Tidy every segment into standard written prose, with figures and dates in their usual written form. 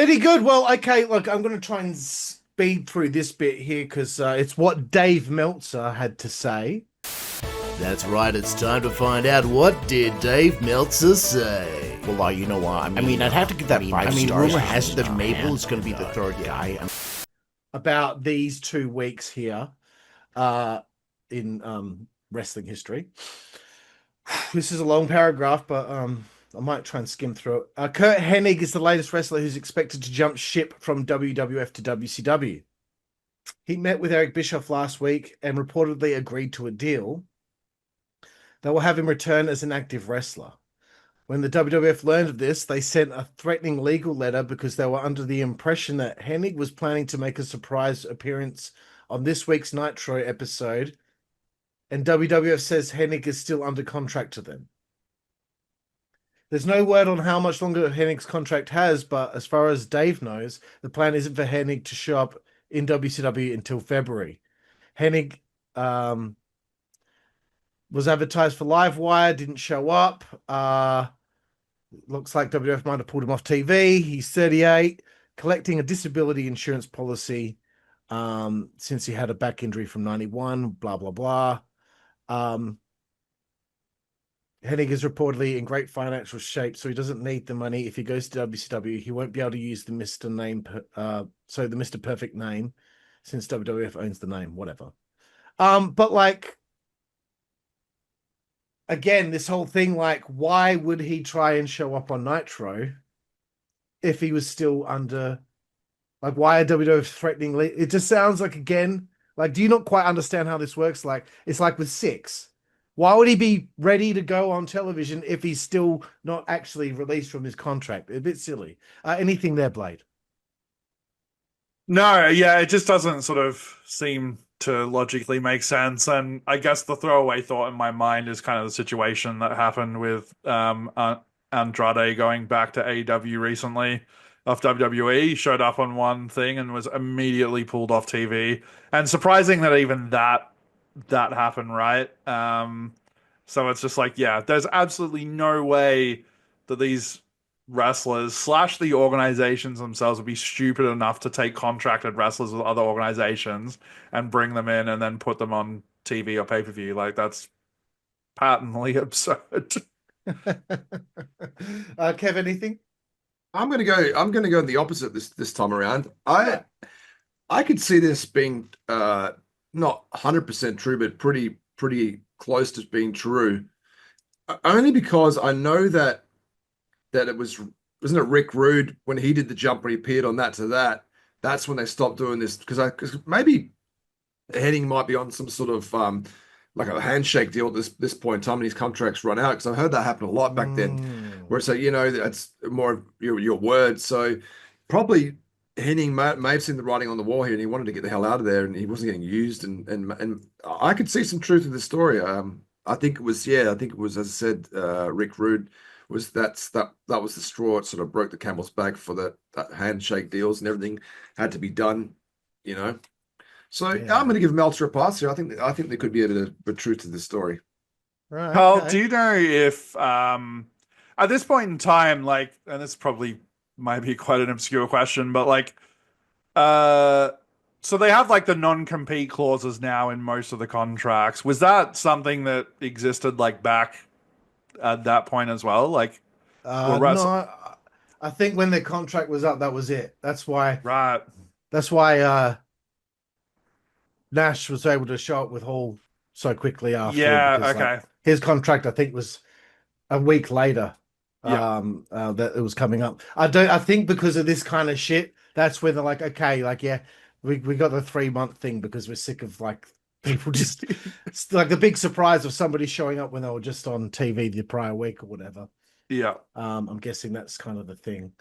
Pretty good. Well, okay, look, I'm going to try and speed through this bit here because it's what Dave Meltzer had to say. That's right, it's time to find out what did Dave Meltzer say. Well, you know what? I mean, I'd have to give that 5 stars. Rumor has it that Mabel is going to be the third guy. About these 2 weeks here in wrestling history. This is a long paragraph, but I might try and skim through it. Kurt Hennig is the latest wrestler who's expected to jump ship from WWF to WCW. He met with Eric Bischoff last week and reportedly agreed to a deal that will have him return as an active wrestler. When the WWF learned of this, they sent a threatening legal letter because they were under the impression that Hennig was planning to make a surprise appearance on this week's Nitro episode, and WWF says Hennig is still under contract to them. There's no word on how much longer Hennig's contract has, but as far as Dave knows, the plan isn't for Hennig to show up in WCW until February. Hennig was advertised for Livewire, didn't show up. Looks like WWF might have pulled him off TV. He's 38, collecting a disability insurance policy since he had a back injury from 91, blah, blah, blah. Hennig is reportedly in great financial shape, so he doesn't need the money. If he goes to WCW, he won't be able to use the Mr. Name, the Mr. Perfect name, since WWF owns the name, whatever. But like, again, this whole thing, like, why would he try and show up on Nitro if he was still under, like, why are WWF threatening? It just sounds like, again, like, do you not quite understand how this works? Like, it's like with Six. Why would he be ready to go on television if he's still not actually released from his contract? A bit silly. Anything there, Blade? No, yeah, it just doesn't sort of seem to logically make sense. And I guess the throwaway thought in my mind is kind of the situation that happened with Andrade going back to AEW recently off WWE, showed up on one thing and was immediately pulled off TV. And surprising that even that happened, right? So it's just like, yeah, there's absolutely no way that these wrestlers slash the organizations themselves would be stupid enough to take contracted wrestlers with other organizations and bring them in and then put them on TV or pay-per-view. Like, that's patently absurd. Kev, anything? I'm gonna go in the opposite this time around. I could see this being not 100% true, but pretty close to being true. Only because I know that it wasn't it Rick Rude when he did the jump when he appeared on that to that. That's when they stopped doing this because maybe Henning might be on some sort of like a handshake deal at this point in time, and his contracts run out. Because I heard that happen a lot back then, where it's like, that's more of your word. So probably Henning may have seen the writing on the wall here, and he wanted to get the hell out of there, and he wasn't getting used. And I could see some truth in the story. I think it was, as I said, Rick Rude that was the straw. It sort of broke the camel's back for that handshake deals, and everything had to be done, So yeah. I'm going to give Meltzer a pass here. I think there could be a bit of truth to this story. Right. Carl, do you know if at this point in time, like, and this probably might be quite an obscure question, but like, so they have like the non-compete clauses now in most of the contracts. Was that something that existed like back at that point as well? Like, no, I think when their contract was up, that was it. That's why. Right. That's why Nash was able to show up with Hall so quickly after. Yeah. Because, okay. His contract, I think, was a week later. Yeah. That it was coming up. I think because of this kind of shit, that's when they're like, okay, like, yeah, we got the 3-month thing because we're sick of like people just it's like the big surprise of somebody showing up when they were just on TV the prior week or whatever. Yeah. I'm guessing that's kind of the thing.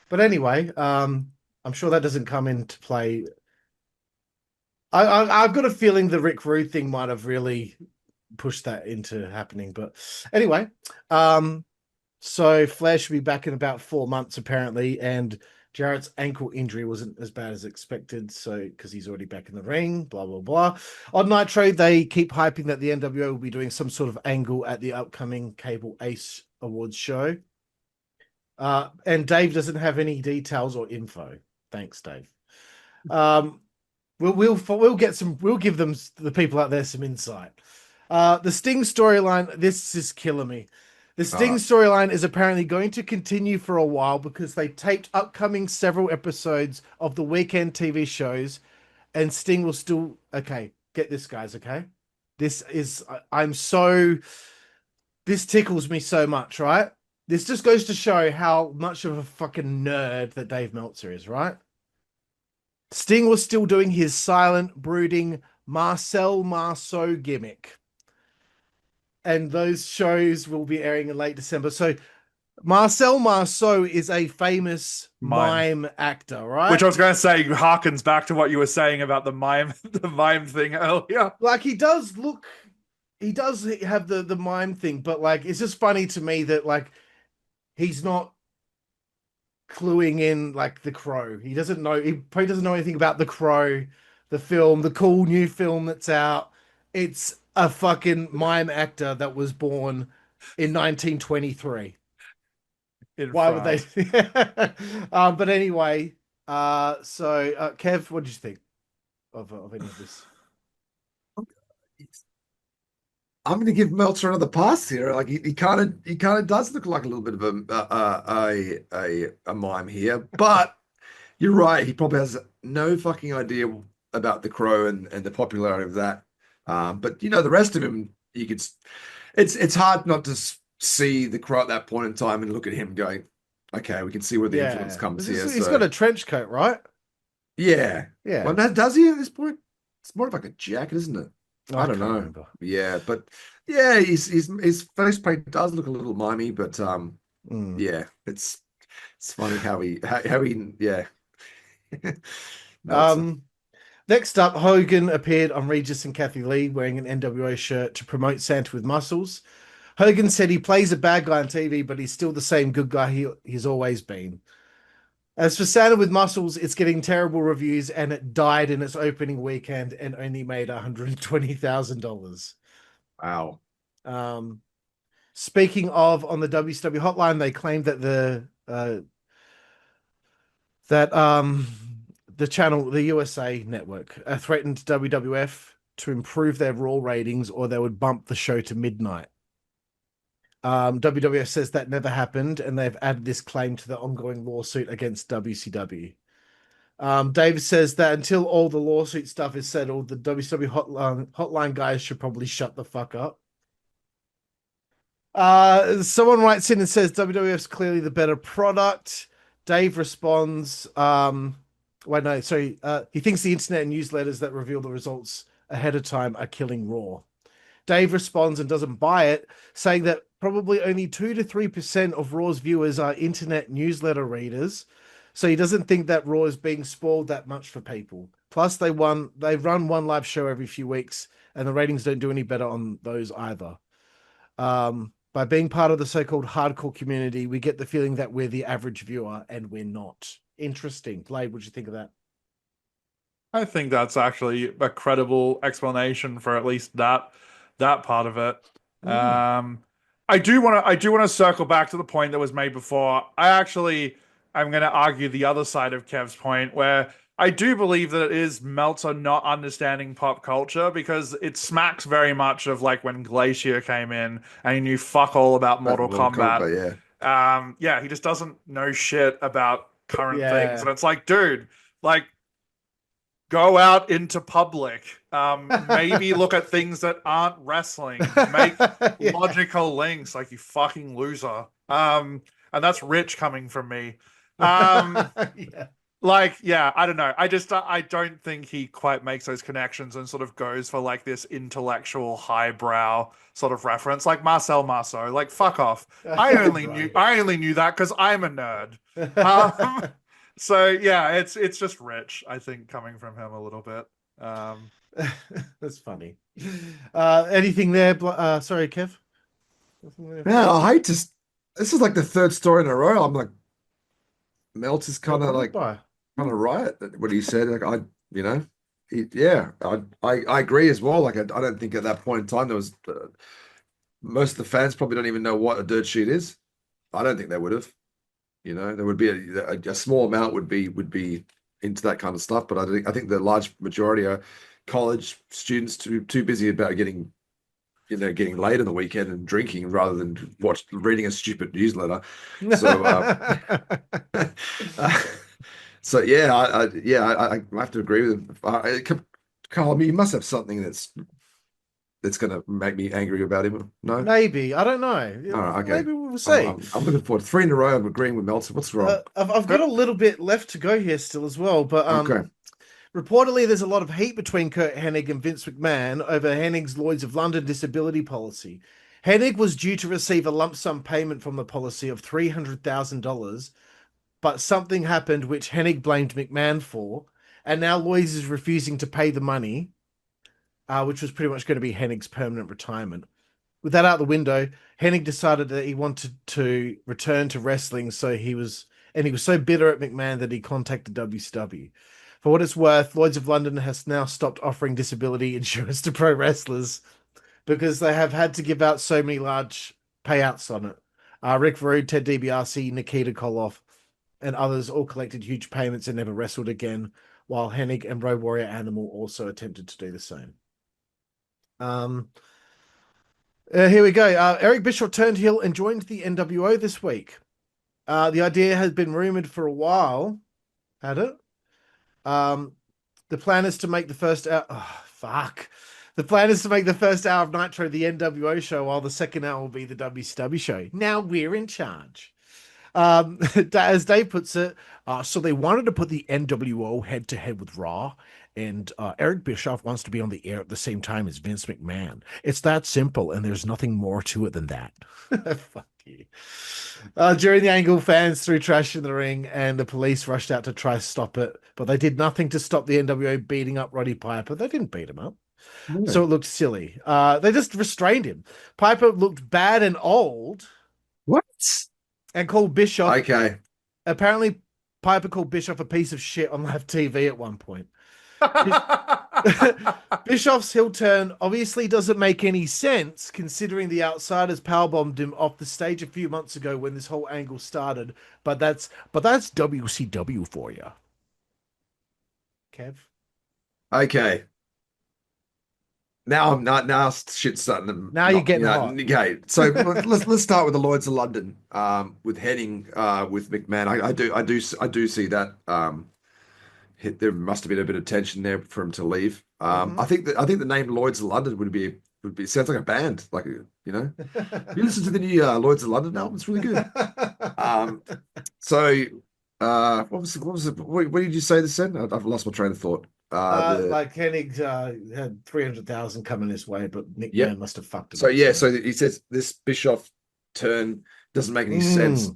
But anyway, I'm sure that doesn't come into play. I've got a feeling the Rick Rude thing might have really pushed that into happening. But anyway, so Flair should be back in about 4 months apparently, and Jarrett's ankle injury wasn't as bad as expected, so because he's already back in the ring, blah, blah, blah. On Nitro, they keep hyping that the nWBro will be doing some sort of angle at the upcoming Cable Ace Awards show. And Dave doesn't have any details or info. Thanks, Dave. We'll give them, the people out there, some insight. The Sting storyline, this is killing me. The Sting storyline is apparently going to continue for a while because they taped upcoming several episodes of the weekend TV shows, and Sting will still, okay, get this, guys, okay? This tickles me so much, right? This just goes to show how much of a fucking nerd that Dave Meltzer is, right? Sting was still doing his silent, brooding Marcel Marceau gimmick. And those shows will be airing in late December. So Marcel Marceau is a famous mime actor, right? Which I was going to say harkens back to what you were saying about the mime thing earlier. Like, he does have the mime thing, but like, it's just funny to me that like he's not cluing in like The Crow. He probably doesn't know anything about The Crow, the film, the cool new film that's out. It's a fucking mime actor that was born in 1923. Why would they? But anyway, Kev, what did you think of any of this? I'm going to give Meltzer another pass here. Like he kind of does look like a little bit of a mime here, but you're right. He probably has no fucking idea about The Crow and the popularity of that. But you know, the rest of him, you could. It's hard not to see The Crow at that point in time and look at him going, okay, we can see where the influence comes here. He's got a trench coat, right? Yeah. Yeah. Well, does he at this point? It's more of like a jacket, isn't it? I don't know. Remember. Yeah, but yeah, his face paint does look a little mimey, but yeah, it's funny how he yeah. Next up, Hogan appeared on Regis and Kathy Lee wearing an NWO shirt to promote Santa with Muscles. Hogan said he plays a bad guy on TV, but he's still the same good guy he's always been. As for Santa with Muscles, it's getting terrible reviews, and it died in its opening weekend and only made $120,000. Wow. Speaking of, on the WCW hotline, they claimed that the channel, the USA Network, threatened WWF to improve their Raw ratings, or they would bump the show to midnight. WWF says that never happened, and they've added this claim to the ongoing lawsuit against WCW. David says that until all the lawsuit stuff is settled, the WCW hotline guys should probably shut the fuck up. Someone writes in and says WWF's clearly the better product. Dave responds, he thinks the internet and newsletters that reveal the results ahead of time are killing Raw. Dave responds and doesn't buy it, saying that probably only 2 to 3% of Raw's viewers are internet newsletter readers, so he doesn't think that Raw is being spoiled that much for people. Plus, they run one live show every few weeks, and the ratings don't do any better on those either. By being part of the so-called hardcore community, we get the feeling that we're the average viewer, and we're not. Interesting. Blade, what do you think of that? I think that's actually a credible explanation for at least that part of it. I do want to circle back to the point that was made before. I'm going to argue the other side of Kev's point, where I do believe that it is Meltzer not understanding pop culture, because it smacks very much of like when Glacier came in and he knew fuck all about Mortal Kombat. Yeah, he just doesn't know shit about current things, and it's like, dude, like, go out into public, maybe look at things that aren't wrestling, make logical links, like, you fucking loser. And that's rich coming from me. Like, yeah, I don't know. I don't think he quite makes those connections and sort of goes for like this intellectual highbrow sort of reference, like Marcel Marceau. Like, fuck off. I only knew that because I'm a nerd. So yeah, it's just rich, I think, coming from him a little bit. That's funny. Anything there? Sorry, Kev. Yeah, I hate to. This is like the third story in a row. I'm like, Meltzer's kind of right what he said. Like, I agree as well. Like, I don't think at that point in time there was most of the fans probably don't even know what a dirt sheet is. I don't think they would have. You know, there would be a small amount would be into that kind of stuff, but I think the large majority are college students too busy about getting laid on the weekend and drinking rather than reading a stupid newsletter. So so yeah, I have to agree with him. Carl, you must have something that's going to make me angry about him. No, Maybe. I don't know. all right, okay. Maybe we'll see. I'm looking forward. 3 in a row. I'm agreeing with Meltzer. What's wrong? I've got a little bit left to go here still as well, but Okay. reportedly there's a lot of heat between Kurt Hennig and Vince McMahon over Hennig's Lloyd's of London disability policy. Hennig was due to receive a lump sum payment from the policy of $300,000, but something happened which Hennig blamed McMahon for, and now Lloyd's is refusing to pay the money, which was pretty much going to be Hennig's permanent retirement. With that out the window, Hennig decided that he wanted to return to wrestling, so he was so bitter at McMahon that he contacted WCW. For what it's worth, Lloyd's of London has now stopped offering disability insurance to pro wrestlers because they have had to give out so many large payouts on it. Rick Rude, Ted DiBiase, Nikita Koloff, and others all collected huge payments and never wrestled again, while Hennig and Road Warrior Animal also attempted to do the same. Here we go. Eric Bischoff turned heel and joined the nWO this week. The idea has been rumored for a while. Had it? The plan is to make the first hour. Oh, fuck. The plan is to make the first hour of Nitro the nWO show, while the second hour will be the WCW show. Now we're in charge. As Dave puts it, so they wanted to put the nWO head to head with Raw, and Eric Bischoff wants to be on the air at the same time as Vince McMahon. It's that simple, and there's nothing more to it than that. Fuck you. During the angle, fans threw trash in the ring, and the police rushed out to try to stop it, but they did nothing to stop the nWO beating up Roddy Piper. They didn't beat him up. No. So it looked silly. They just restrained him. Piper looked bad and old. What? And called Bischoff. Okay. Apparently, Piper called Bischoff a piece of shit on live TV at one point. Bischoff's heel turn obviously doesn't make any sense considering the Outsiders powerbombed him off the stage a few months ago when this whole angle started. But that's WCW for you, Kev. Okay. Now I'm not. Now shit's starting to. Now you're getting hot. Okay, so let's start with the Lloyd's of London. With Henning, with McMahon, I do see that. There must have been a bit of tension there for him to leave. I think the name Lloyd's of London would be sounds like a band. Like, you listen to the new Lloyd's of London album. It's really good. So what was it? What did you say this said? I've lost my train of thought. Like Hennig had 300,000 coming this way, but McMahon must have fucked him. So so he says this Bischoff turn doesn't make any sense.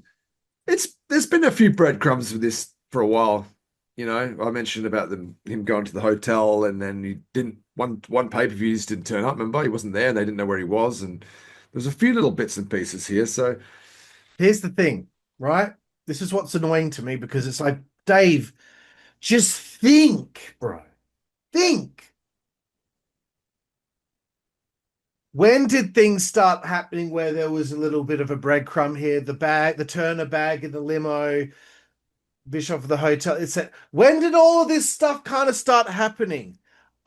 There's been a few breadcrumbs with this for a while. I mentioned about him going to the hotel, and then he didn't one pay-per-view just didn't turn up. Remember, he wasn't there, and they didn't know where he was, and there's a few little bits and pieces here. So here's the thing, right? This is what's annoying to me because it's like, Dave, just think, bro. Think. When did things start happening where there was a little bit of a breadcrumb here? The Turner bag in the limo, Bischoff of the hotel. When did all of this stuff kind of start happening?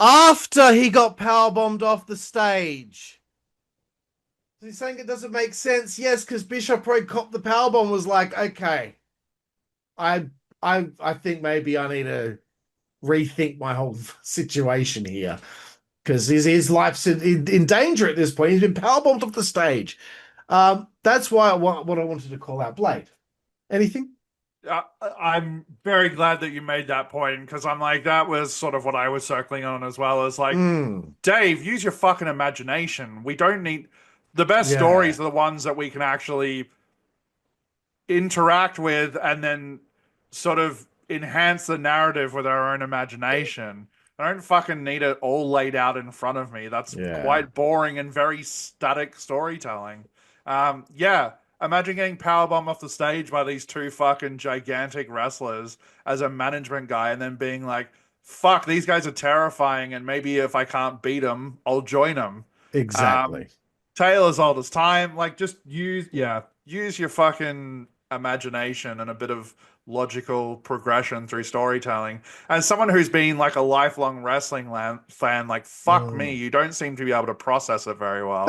After he got powerbombed off the stage. He's saying it doesn't make sense. Yes, because Bischoff probably copped the powerbomb, was like, okay, I think maybe I need to rethink my whole situation here because his life's in danger at this point. He's been powerbombed off the stage. That's why what I wanted to call out. Blade, anything? I'm very glad that you made that point because I'm like, that was sort of what I was circling on as well. As like, Dave, use your fucking imagination. We don't need the best stories are the ones that we can actually interact with and then sort of enhance the narrative with our own imagination. I don't fucking need it all laid out in front of me. That's quite boring and very static storytelling. Imagine getting powerbombed off the stage by these two fucking gigantic wrestlers as a management guy and then being like, fuck, these guys are terrifying and maybe if I can't beat them, I'll join them. Exactly. Tale as old as time. Like, just use your fucking imagination and a bit of logical progression through storytelling. And someone who's been like a lifelong wrestling fan, like, fuck me, you don't seem to be able to process it very well.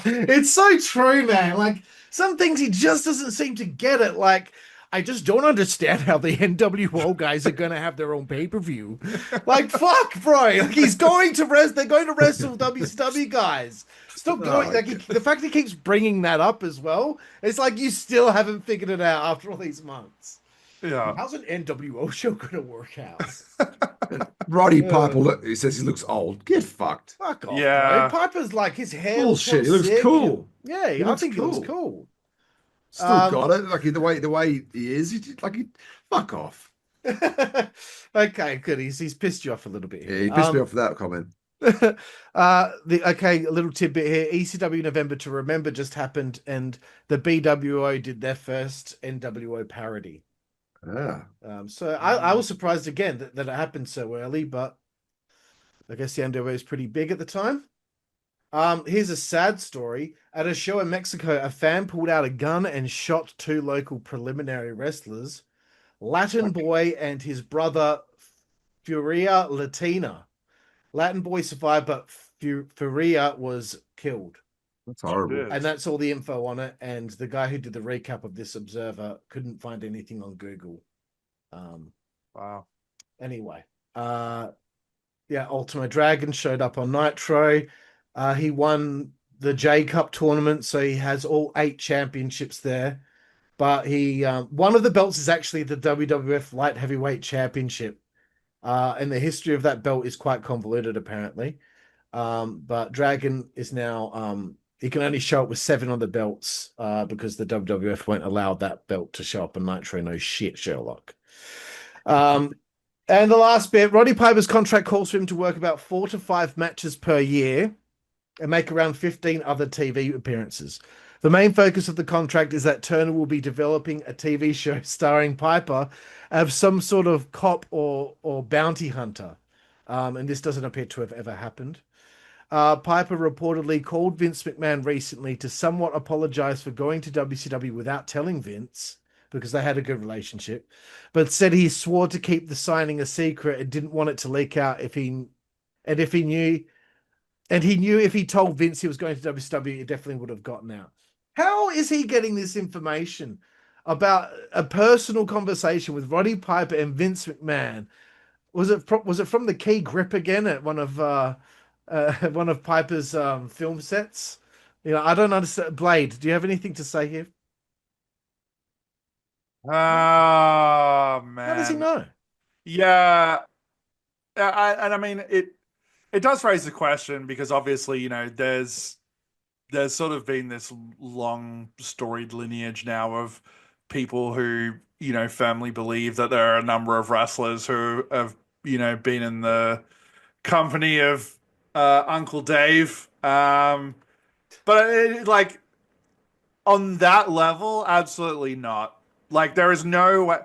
It's so true, man. Like, some things he just doesn't seem to get it. Like, I just don't understand how the NWO guys are going to have their own pay-per-view. Like, fuck, bro. Like, he's going to rest. They're going to wrestle WCW guys. Stop going. Like, the fact he keeps bringing that up as well, it's like you still haven't figured it out after all these months. Yeah. How's an NWO show going to work out? Roddy Piper, he says he looks old. Get fucked. Fuck off, Yeah. bro. Piper's like, his hair Bullshit. He looks sick. cool. Yeah, I think he looks cool. Still got it. Like the way he is. Fuck off. Okay, good. He's pissed you off a little bit here. Yeah, he pissed me off for that comment. Okay, a little tidbit here. ECW November to Remember just happened, and the BWO did their first NWO parody. Yeah. So I was surprised again that it happened so early, but I guess the NWO is pretty big at the time. Here's a sad story. At a show in Mexico, a fan pulled out a gun and shot 2 local preliminary wrestlers, Latin Boy and his brother Furia Latina. Latin Boy survived, but Furia was killed. That's horrible. And that's all the info on it. And the guy who did the recap of this Observer couldn't find anything on Google. Wow. Anyway, Ultimo Dragon showed up on Nitro. He won the J Cup tournament, so he has all 8 championships there. But he one of the belts is actually the WWF Light Heavyweight Championship. And the history of that belt is quite convoluted, apparently. But Dragon is now he can only show up with 7 on the belts because the WWF won't allow that belt to show up on Nitro. No shit, Sherlock. And the last bit, Roddy Piper's contract calls for him to work about 4 to 5 matches per year and make around 15 other TV appearances. The main focus of the contract is that Turner will be developing a TV show starring Piper as some sort of cop or bounty hunter. And this doesn't appear to have ever happened. Piper reportedly called Vince McMahon recently to somewhat apologize for going to WCW without telling Vince, because they had a good relationship, but said he swore to keep the signing a secret and didn't want it to leak out if he knew if he told Vince he was going to WCW, it definitely would have gotten out. How is he getting this information about a personal conversation with Roddy Piper and Vince McMahon? Was it from the Key Grip again at one of Piper's film sets? You know, I don't understand. Blade, do you have anything to say here? Oh man, How does he know? Yeah, I mean it does raise the question, because obviously, you know, there's sort of been this long storied lineage now of people who, you know, firmly believe that there are a number of wrestlers who have, you know, been in the company of Uncle Dave. But like on that level, absolutely not. Like, there is no way.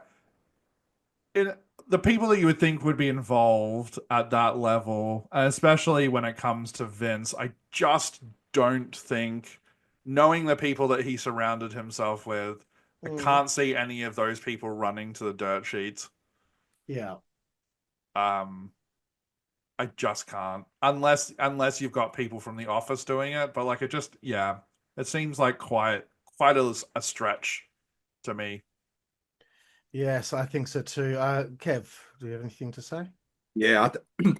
The people that you would think would be involved at that level, especially when it comes to Vince, I just don't think, knowing the people that he surrounded himself with, I can't see any of those people running to the dirt sheets. Yeah. I just can't, unless you've got people from the office doing it. But like, it seems like quite a stretch to me. Yes, I think so too. Kev, do you have anything to say? Yeah,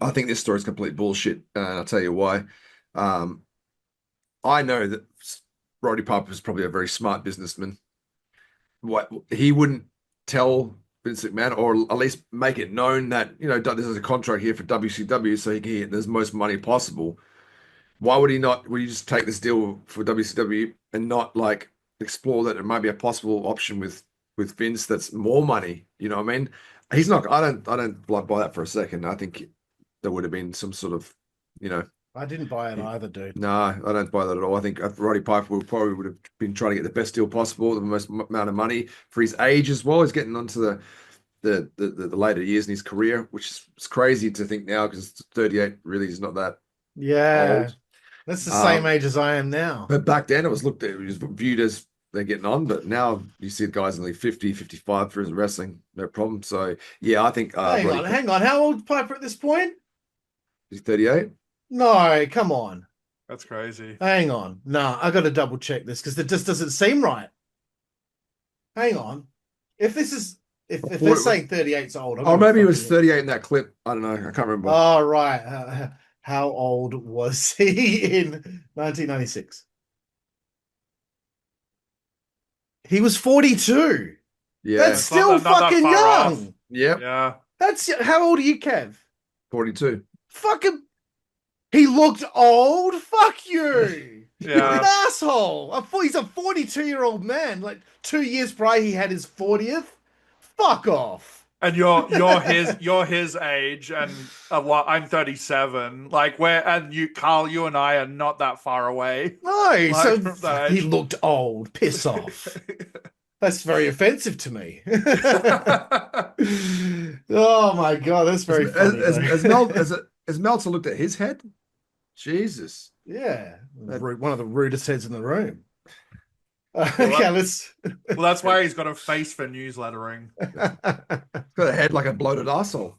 I think this story is complete bullshit, and I'll tell you why. I know that Roddy Piper is probably a very smart businessman. What he wouldn't tell Vince McMahon, or at least make it known that, you know, this is a contract here for WCW, so he can get the most money possible. Why would he not? Would he just take this deal for WCW and not like explore that it might be a possible option with Vince that's more money? You know what I mean? He's not. I don't buy that for a second. I think there would have been some sort of, you know. I didn't buy it either, dude. No, I don't buy that at all. I think Roddy Piper would have been trying to get the best deal possible, the most amount of money for his age as well. He's getting onto the later years in his career, which is crazy to think now, because 38 really is not that Yeah. old. That's the same age as I am now. But back then it was viewed as they're getting on. But now you see the guys only 50, 55 for his wrestling, no problem. So yeah, I think hang on. How old Piper at this point? He's 38. No, come on. That's crazy. Hang on. No, I got to double check this because it just doesn't seem right. Hang on. If they're saying 38's old, or maybe he was 38 in that clip. I don't know. I can't remember. Oh, right. How old was he in 1996? He was 42. Yeah, That's still not that fucking far off. young. yep, Yeah. That's how old are you, Kev? 42. Fucking. He looked old. Fuck you. You're an Yeah. asshole. He's a 42-year-old man. Like 2 years prior, he had his 40th. Fuck off. And you're his age, and I'm 37. Like Carl, you and I are not that far away. No, Like, so from that he age. looked old. Piss off. That's very offensive to me. Oh my god, that's very funny. Has Meltzer looked at his head? Jesus. Yeah, one of the rudest heads in the room. Okay, Well, let's. Well, that's why he's got a face for newslettering. He's got a head like a bloated asshole.